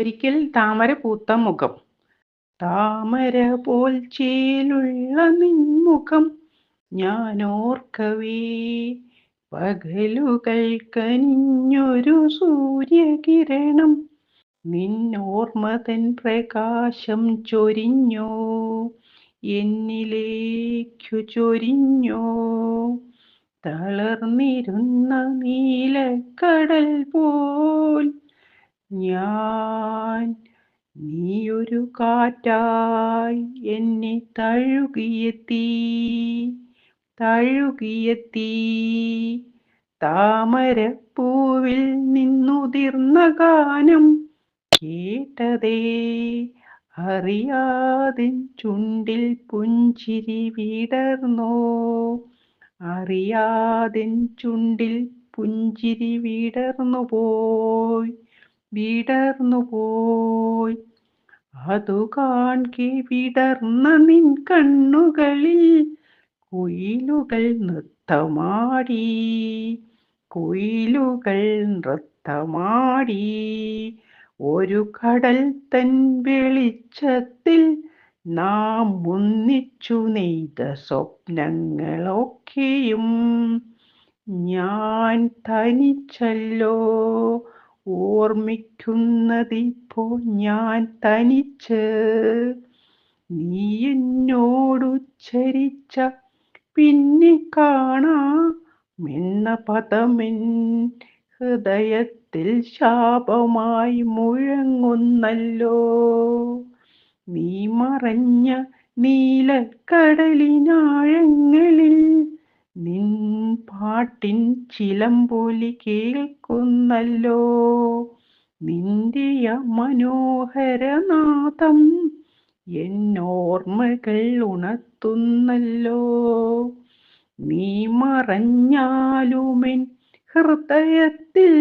ഒരിക്കൽ താമര പൂത്ത മുഖം. താമര പോൽ ചേലുള്ള നിൻമുഖം ഞാനോർക്കവേ, പകലുകൾ കനിഞ്ഞൊരു സൂര്യകിരണം നിന്നോർമ്മതൻ പ്രകാശം ചൊരിഞ്ഞോ, എന്നിലേക്കു ചൊരിഞ്ഞോ. തളർന്നിരുന്ന നീലക്കടൽ പോൽ ഞാൻ, നീയൊരു കാറ്റായി എന്നെ തഴുകിയെത്തി. താമരപ്പൂവിൽ നിന്നുതിർന്ന ഗാനം കേട്ടതേ, അറിയാതെ ചുണ്ടിൽ പുഞ്ചിരി വിടർന്നോ, അറിയാതെ ചുണ്ടിൽ പുഞ്ചിരി വിടർന്നുപോയി. അതു കാൺകെ വിടർന്ന നിൻ കണ്ണുകളിൽ കുയിലുകൾ നൃത്തമാടി. ഒരു കടൽ തൻ വെളിച്ചത്തിൽ നാം ഒന്നിച്ചു നെയ്ത സ്വപ്നങ്ങളൊക്കെയും ഞാൻ തനിച്ചല്ലോ ഓർമ്മിക്കുന്നതിപ്പോ, ഞാൻ തനിച്ച്. നീ എന്നോടുച്ചരിച്ച പിന്നെ കാണാമെന്ന പദമെൻ ഹൃദയത്തിൽ ശാപമായി മുഴങ്ങുന്നല്ലോ. നീ മറഞ്ഞ നീലക്കടലിനാഴങ്ങളിൽ നിൻ പാട്ടിൻ ചിലമ്പൊലി കേൾക്കുന്നല്ലോ. നിന്റെ മനോഹരനാദം എന്നോർമ്മകൾ ഉണർത്തുന്നല്ലോ. നീ മറഞ്ഞാലുമെൻ ഹൃദയത്തിൽ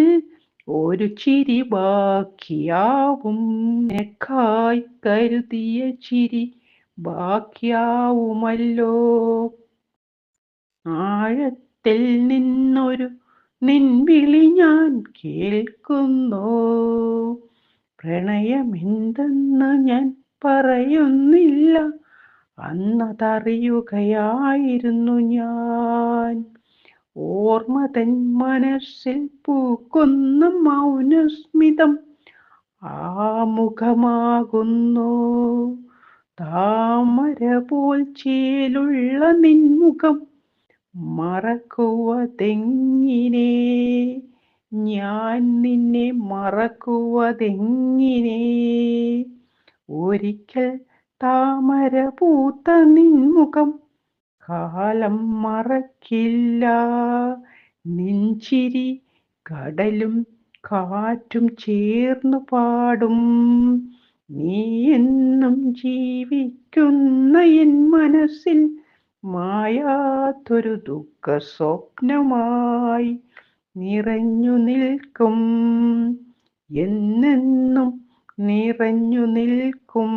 ഒരു ചിരി ബാക്കിയാവും. നിനക്കായി കരുതിയ ചിരി ബാക്കിയാവുമല്ലോ. ആഴത്തിൽ നിന്നൊരു നിൻവിളി ഞാൻ കേൾക്കുന്നു. പ്രണയമെന്തെന്ന് ഞാൻ പറയുന്നില്ല, അന്നതറിയുകയായിരുന്നു ഞാൻ. ഓർമ്മതൻ മനസ്സിൽ പൂക്കുന്ന മൗനസ്മിതം ആ മുഖമാകുന്നു. താമര പോൽ ചേലുള്ള നിൻമുഖം മറക്കുവതെങ്ങിനെ, ഞാൻ നിന്നെ മറക്കുവതെങ്ങിനെ. ഒരിക്കൽ താമര പൂത്ത നിൻമുഖം കാലം മറക്കില്ല. നിൻചിരി കടലും കാറ്റും ചേർന്നു പാടും. നീ എന്നും ജീവിക്കുന്ന എൻ മനസ്സിൽ മായാത്തൊരു ദുഃഖ സ്വപ്നമായി നിറഞ്ഞു നിൽക്കും, എന്നെന്നും നിറഞ്ഞു നിൽക്കും.